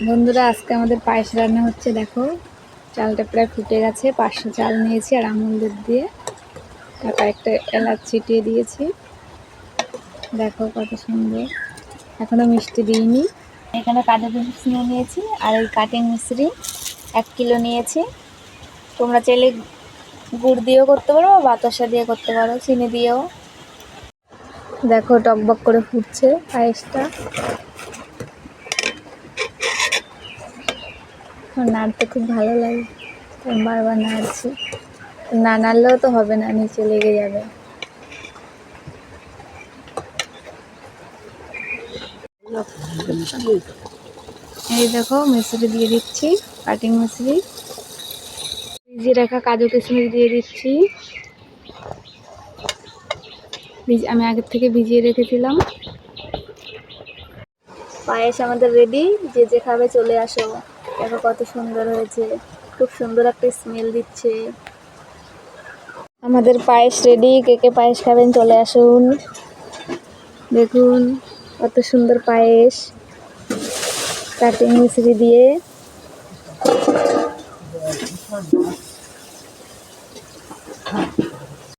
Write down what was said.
বন্ধুরা, আজকে আমাদের পায়েস রান্না হচ্ছে। দেখো, চালটা প্রায় ফুটে গেছে। 500 চাল নিয়েছি আর আমুল দুধ দিয়ে আর কয়েকটা এলাচ ছিটিয়ে দিয়েছি। দেখো কত সুন্দর। এখনো মিষ্টি দিইনি। এখানে কাজু কিশমিশ নিয়ে নিয়েছি আর এই কাটিং মিশ্রি 1 কিলো নিয়েছি। তোমরা চাইলে গুড় দিয়েও করতে পারো বা বাতাসা দিয়ে করতে পারো, চিনি দিয়েও। দেখো টকবক করে ফুটছে পায়েসটা। নাড়তে খুব ভালো লাগে, বারবার নাড়ছি। না নাড়লেও তো হবে না, নিচে লেগে যাবে। এই দেখো, মিশ্রি দিয়ে দিচ্ছি, কাটিং মিশ্রি। ভিজিয়ে রাখা কাজু কিশমিশ দিয়ে দিচ্ছি। আমি আগের থেকে ভিজিয়ে রেখেছিলাম। পায়েস আমাদের রেডি। যে যে খাবে চলে আসো। দেখো কত সুন্দর হয়েছে, খুব সুন্দর একটা স্মেল দিচ্ছে। আমাদের পায়েস রেডি। কে কে পায়েস খাবেন চলে আসুন। দেখুন কত সুন্দর পায়েস, কাটিং মিশ্রি দিয়ে।